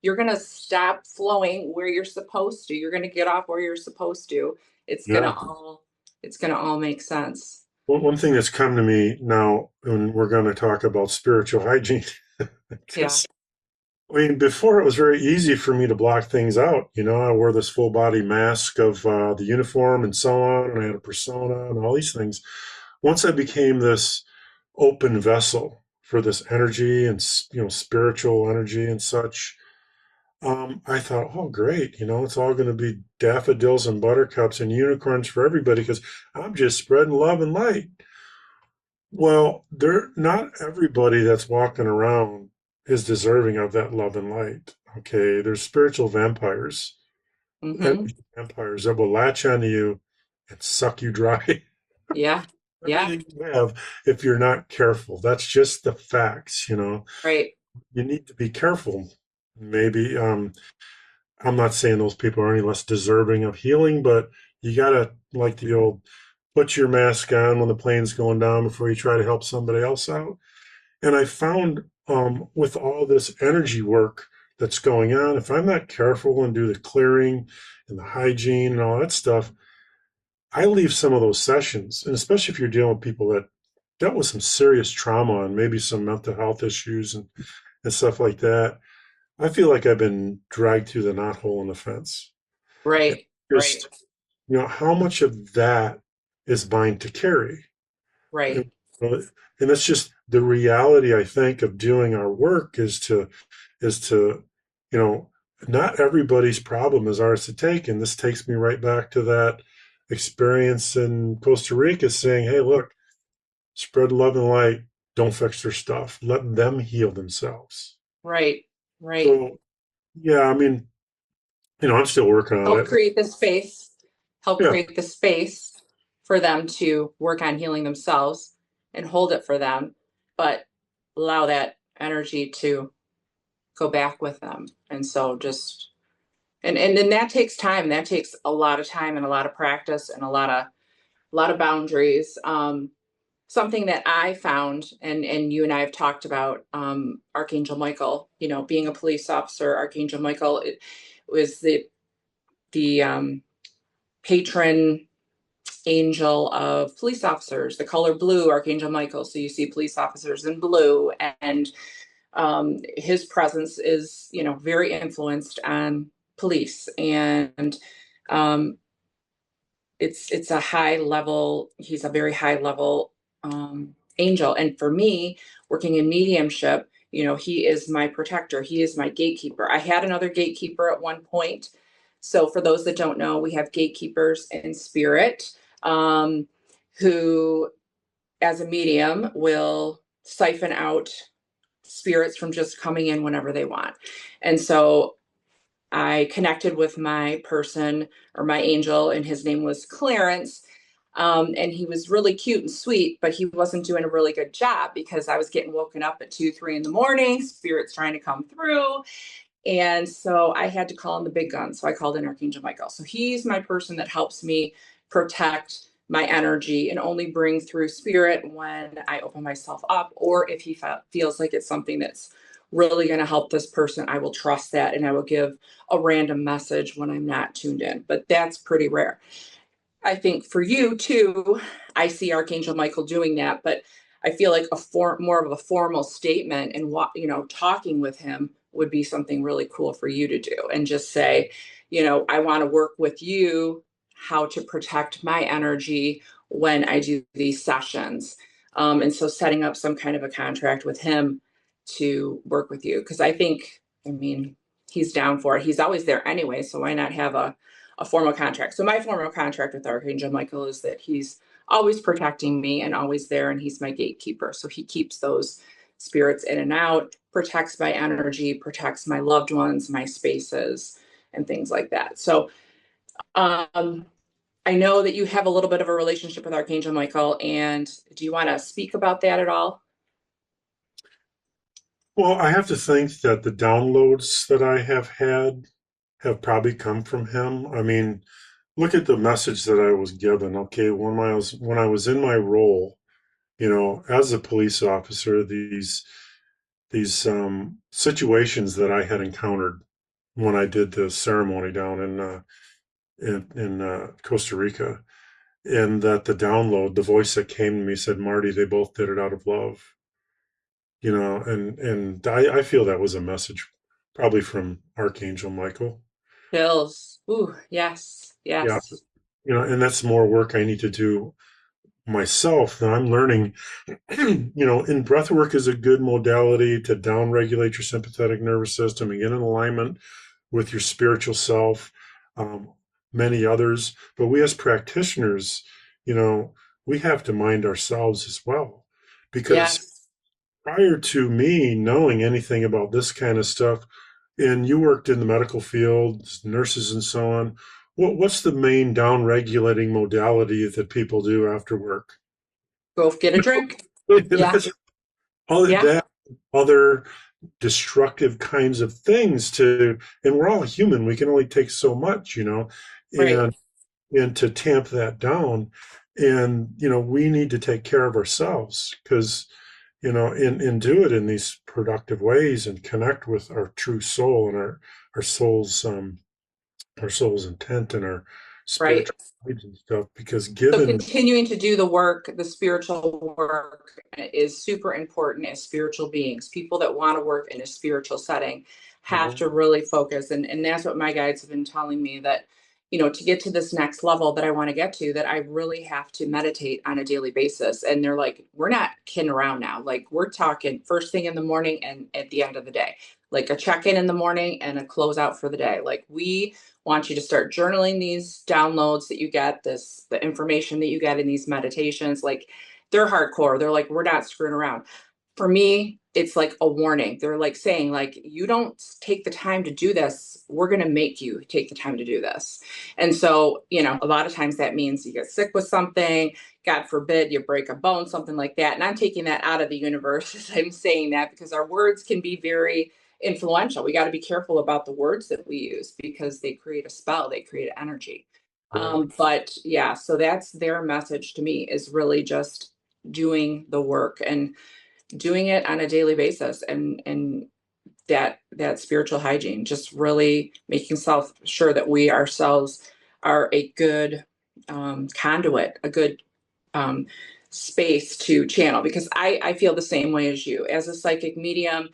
you're going to stop flowing where you're supposed to. You're going to get off where you're supposed to. It's going to Yeah. all it's going to all make sense. One thing that's come to me now, and we're going to talk about spiritual hygiene, Yeah. because I mean, before it was very easy for me to block things out. You know, I wore this full body mask of the uniform and so on, and I had a persona and all these things. Once I became this open vessel for this energy and spiritual energy and such, I thought, oh, great, it's all going to be daffodils and buttercups and unicorns for everybody because I'm just spreading love and light. Well, not everybody that's walking around is deserving of that love and light. Okay, there's spiritual vampires, Mm-hmm. energy vampires that will latch onto you and suck you dry. Yeah. Yeah. Everything you have if you're not careful. That's just the facts. Right. You need to be careful. Maybe I'm not saying those people are any less deserving of healing, but you gotta, like the old, put your mask on when the plane's going down before you try to help somebody else out. And I found with all this energy work that's going on, if I'm not careful and do the clearing and the hygiene and all that stuff, I leave some of those sessions, and especially if you're dealing with people that dealt with some serious trauma and maybe some mental health issues and stuff like that. I feel like I've been dragged through the knothole in the fence. And Right. Right. just, how much of that is mine to carry? And, Right. and that's just the reality, I think, of doing our work is to, you know, not everybody's problem is ours to take. And this takes me right back to that experience in Costa Rica saying, hey, look, spread love and light, don't fix their stuff. Let them heal themselves. Right. Right. So yeah, I mean, I'm still working on Help it. create the space. Help Yeah. create the space for them to work on healing themselves and hold it for them, but allow that energy to go back with them. And so just and then that takes time. That takes a lot of time and a lot of practice and a lot of boundaries. Something that I found, and you and I have talked about, Archangel Michael. Being a police officer, Archangel Michael was the patron angel of police officers. The color blue, Archangel Michael. So you see police officers in blue, and his presence is, very influenced on police, and um, it's a high level. He's a very high level angel, and for me, working in mediumship, he is my protector. He is my gatekeeper. I had another gatekeeper at one point. So for those that don't know, we have gatekeepers in spirit, who, as a medium, will siphon out spirits from just coming in whenever they want. And so I connected with my person, or my angel, and his name was Clarence. And he was really cute and sweet, but he wasn't doing a really good job because I was getting woken up at 2, 3 in the morning, spirits trying to come through. And so I had to call in the big guns. So I called in Archangel Michael. So he's my person that helps me protect my energy and only bring through spirit when I open myself up, or if he feels like it's something that's really going to help this person, I will trust that and I will give a random message when I'm not tuned in. But that's pretty rare. I think for you too, I see Archangel Michael doing that, but I feel like more of a formal statement and what, talking with him would be something really cool for you to do, and just say, I want to work with you how to protect my energy when I do these sessions. And so setting up some kind of a contract with him to work with you. Cause I mean, he's down for it. He's always there anyway. So why not have a formal contract? So my formal contract with Archangel Michael is that he's always protecting me and always there, and he's my gatekeeper. So he keeps those spirits in and out, protects my energy, protects my loved ones, my spaces, and things like that. So I know that you have a little bit of a relationship with Archangel Michael, and do you want to speak about that at all? Well, I have to think that the downloads that I have had have probably come from him. I mean, look at the message that I was given. Okay, when I was in my role, as a police officer, these situations that I had encountered. when I did the ceremony down in Costa Rica, and that the download, the voice that came to me said, "Marty, they both did it out of love." And I feel that was a message, probably from Archangel Michael. Bills. Ooh, yes, Yeah, yes. and that's more work I need to do myself that I'm learning. And breath work is a good modality to downregulate your sympathetic nervous system and get in alignment with your spiritual self, um, many others. But we as practitioners, you know, we have to mind ourselves as well. Because Yes. prior to me knowing anything about this kind of stuff, and you worked in the medical field, nurses and so on, what's the main down-regulating modality that people do after work? Go get a drink. Yeah. That's all Yeah. that other destructive kinds of things and we're all human. We can only take so much, Right. and to tamp that down. And, we need to take care of ourselves because, and do it in these productive ways and connect with our true soul and our soul's, our soul's intent and our Right. spiritual needs and stuff. Because So given, continuing to do the work, the spiritual work is super important as spiritual beings. People that want to work in a spiritual setting have Mhm. to really focus. And that's what my guides have been telling me that, to get to this next level that I want to get to, that I really have to meditate on a daily basis. And they're like, we're not kidding around now. Like we're talking first thing in the morning and at the end of the day, like a check-in in the morning and a closeout for the day. Like we want you to start journaling these downloads that you get, the information that you get in these meditations. Like they're hardcore. They're like, we're not screwing around. For me, it's like a warning. They're like saying, like, you don't take the time to do this, we're going to make you take the time to do this. And so, a lot of times that means you get sick with something, God forbid you break a bone, something like that. And I'm taking that out of the universe as I'm saying that, because our words can be very influential. We got to be careful about the words that we use because they create a spell, they create energy. But yeah, so that's their message to me, is really just doing the work and doing it on a daily basis, and that spiritual hygiene, just really making sure that we ourselves are a good conduit, a good um, space to channel, because I feel the same way as you. As a psychic medium,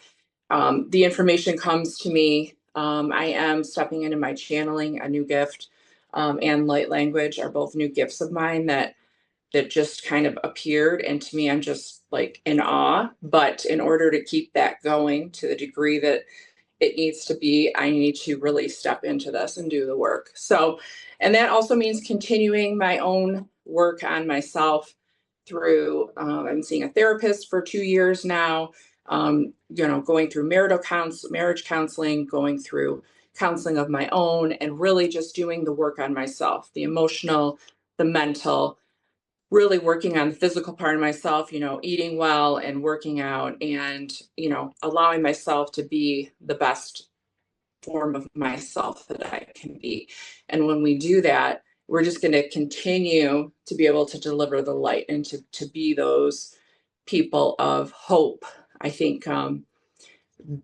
the information comes to me. I am stepping into my channeling, a new gift, and light language are both new gifts of mine that just kind of appeared. And to me, I'm just like in awe. But in order to keep that going to the degree that it needs to be, I need to really step into this and do the work. So, and that also means continuing my own work on myself through, I'm seeing a therapist for 2 years now, going through marriage counseling, going through counseling of my own, and really just doing the work on myself, the emotional, the mental, really working on the physical part of myself, eating well and working out, and, allowing myself to be the best form of myself that I can be. And when we do that, we're just going to continue to be able to deliver the light and to be those people of hope. I think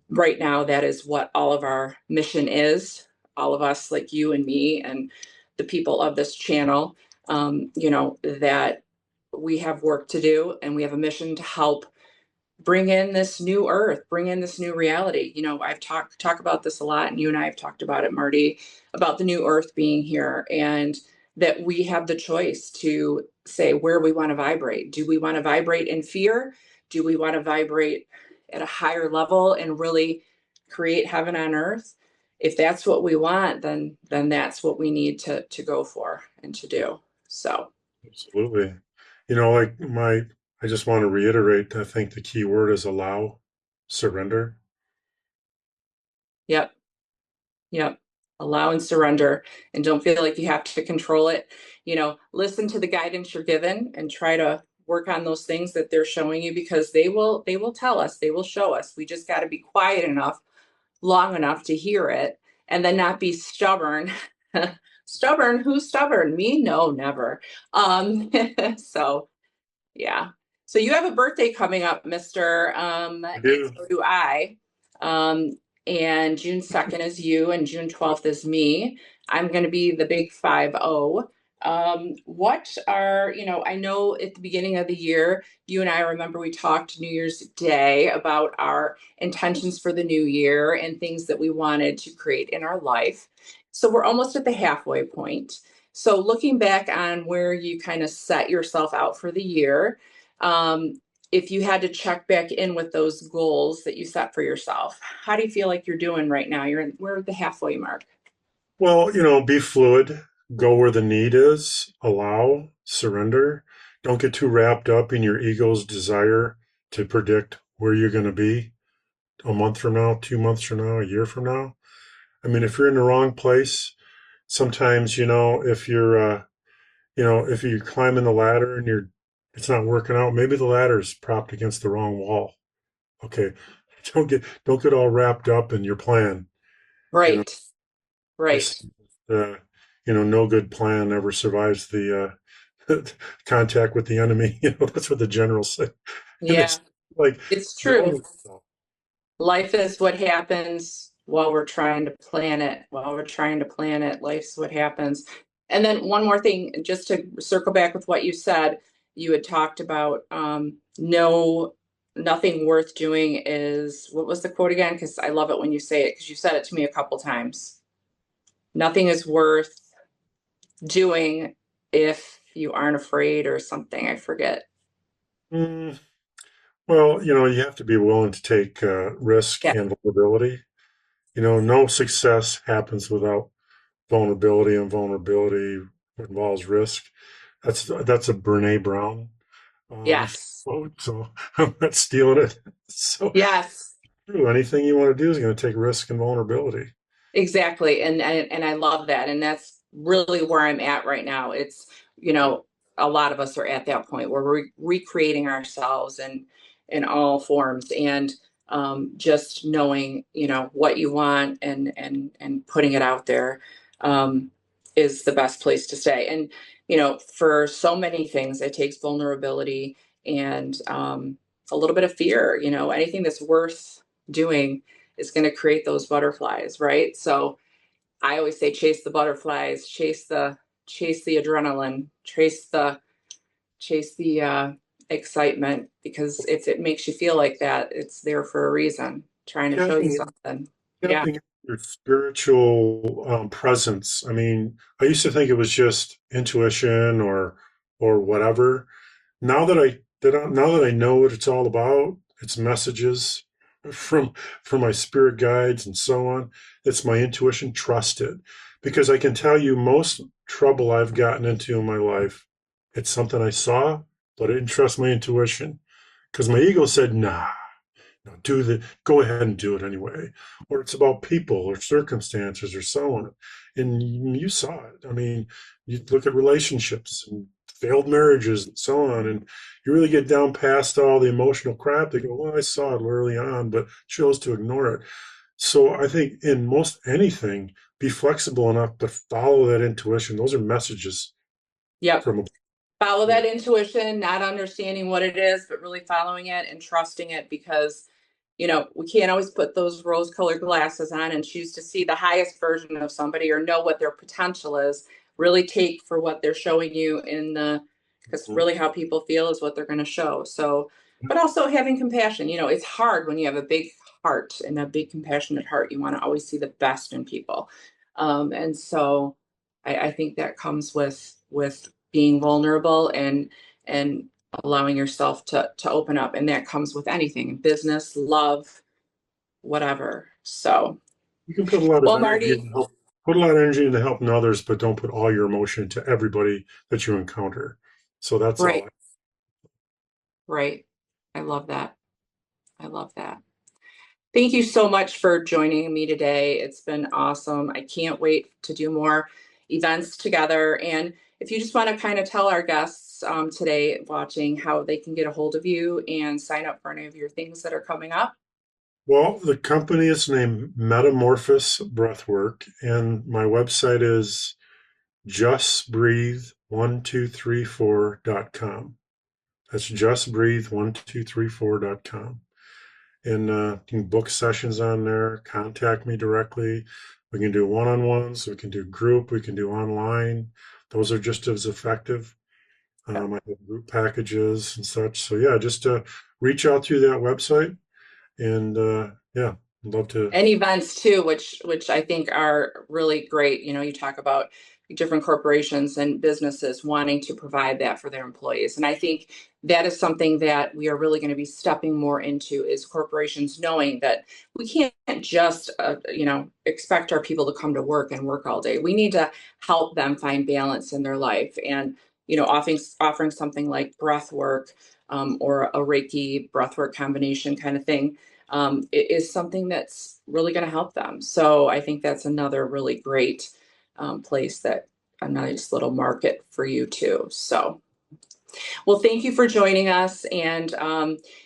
right now that is what all of our mission is. All of us, like you and me, and the people of this channel, that we have work to do and we have a mission to help bring in this new earth, bring in this new reality. I've talk about this a lot, and you and I have talked about it, Marty, about the new earth being here, and that we have the choice to say where we want to vibrate. Do we want to vibrate in fear? Do we want to vibrate at a higher level and really create heaven on earth? If that's what we want, then that's what we need to go for and to do. So, Absolutely. I just want to reiterate, I think the key word is allow, surrender. yep. Yep. Allow and surrender, and don't feel like you have to control it. Listen to the guidance you're given and try to work on those things that they're showing you, because they will tell us, they will show us. We just got to be quiet enough, long enough to hear it, and then not be stubborn. Stubborn? Who's stubborn? Me? No, never. So yeah. So you have a birthday coming up, Mister. I And do. so do I. Um, and June 2nd is you, and June 12th is me. I'm going to be the big 5-0. What are, I know at the beginning of the year, you and I remember we talked New Year's Day about our intentions for the new year and things that we wanted to create in our life. So we're almost at the halfway point. So looking back on where you kind of set yourself out for the year, if you had to check back in with those goals that you set for yourself, how do you feel like you're doing right now? We're at the halfway mark. Well, be fluid, go where the need is, allow, surrender. Don't get too wrapped up in your ego's desire to predict where you're going to be a month from now, 2 months from now, a year from now. I mean, if you're in the wrong place, sometimes, if you're climbing the ladder and it's not working out, maybe the ladder is propped against the wrong wall. Okay. Don't get all wrapped up in your plan. You know, Right, they right. say, uh, no good plan ever survives the contact with the enemy. That's what the generals say. And Yeah, it's like, it's no, true. Life is what happens while we're trying to plan it. While we're trying to plan it, life's what happens. And then one more thing, just to circle back with what you said, you had talked about no, nothing worth doing is, what was the quote again? Because I love it when you say it, because you said it to me a couple times. Nothing is worth doing if you aren't afraid or something. I forget. mm, well, you have to be willing to take risk Yeah. and vulnerability. No success happens without vulnerability, and vulnerability involves risk. That's a Brene Brown Yes. quote, so I'm not stealing it. So Yes. true. Anything you want to do is going to take risk and vulnerability. Exactly. And I love that. And that's really where I'm at right now. It's, you know, a lot of us are at that point where we're recreating ourselves and in all forms, and just knowing, what you want and putting it out there is the best place to stay. And, for so many things, it takes vulnerability and a little bit of fear, anything that's worth doing is going to create those butterflies, right? So I always say chase the butterflies, chase the adrenaline, chase the excitement, because if it makes you feel like that, it's there for a reason, trying to show you Tapping, something. Yeah. tapping into your spiritual presence. I mean, I used to think it was just intuition or whatever. Now that I know what it's all about, it's messages from from my spirit guides and so on. It's my intuition. Trust it, because I can tell you most trouble I've gotten into in my life, it's something I saw, but I didn't trust my intuition because my ego said, "Nah, go ahead and do it anyway," or it's about people or circumstances or so on. And you saw it. I mean, you look at relationships and failed marriages and so on, and you really get down past all the emotional crap. They go, well, I saw it early on, but chose to ignore it. So I think in most anything, be flexible enough to follow that intuition. Those are messages Yep. from Follow that intuition, not understanding what it is, but really following it and trusting it, because we can't always put those rose colored glasses on and choose to see the highest version of somebody or know what their potential is. Really take for what they're showing you because really how people feel is what they're going to show. So, but also having compassion. It's hard when you have a big heart and a big compassionate heart. You want to always see the best in people. And so I think that comes with being vulnerable and allowing yourself to open up, and that comes with anything, business, love, whatever. So, You can put a lot of well, energy Marty, into put a lot of energy into helping others, but don't put all your emotion into everybody that you encounter. So that's all. right, right. I love that. I love that. Thank you so much for joining me today. It's been awesome. I can't wait to do more events together. And if you just want to kind of tell our guests today watching how they can get a hold of you and sign up for any of your things that are coming up. Well, the company is named Metamorphose Breathwork, and my website is justbreathe1234.com. That's justbreathe1234.com. and you can book sessions on there, contact me directly. We can do one-on-ones, we can do group, we can do online. Those are just as effective. Yeah. I have group packages and such. So yeah, just reach out through that website, and yeah, I'd love to. And events too, which I think are really great. You know, you talk about different corporations and businesses wanting to provide that for their employees. And I think that is something that we are really going to be stepping more into is corporations knowing that we can't just, expect our people to come to work and work all day. We need to help them find balance in their life. And, offering something like breath work, or a Reiki breathwork combination kind of thing, it is something that's really going to help them. So I think that's another really great place that a nice little market for you too. So, well, thank you for joining us. And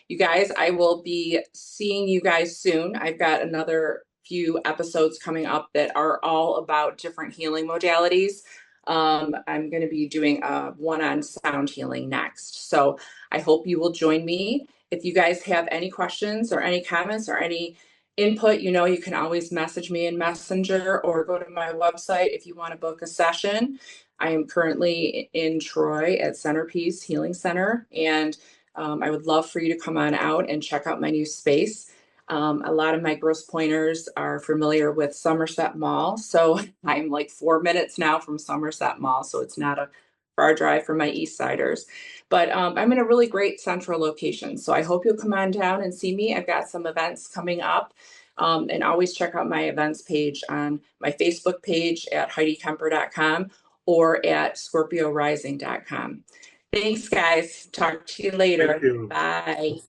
you guys, I will be seeing you guys soon. I've got another few episodes coming up that are all about different healing modalities. I'm going to be doing one on sound healing next. So I hope you will join me. If you guys have any questions or any comments or any input, you can always message me in Messenger or go to my website if you want to book a session. I am currently in Troy at Centerpiece Healing Center, and I would love for you to come on out and check out my new space. A lot of my gross pointers are familiar with Somerset Mall, so I'm like 4 minutes now from Somerset Mall, so it's not a far drive for my East Siders. But I'm in a really great central location, so I hope you'll come on down and see me. I've got some events coming up. And always check out my events page on my Facebook page at HeidiKemper.com or at ScorpioRising.com. Thanks, guys. Talk to you Thank later. you. Bye.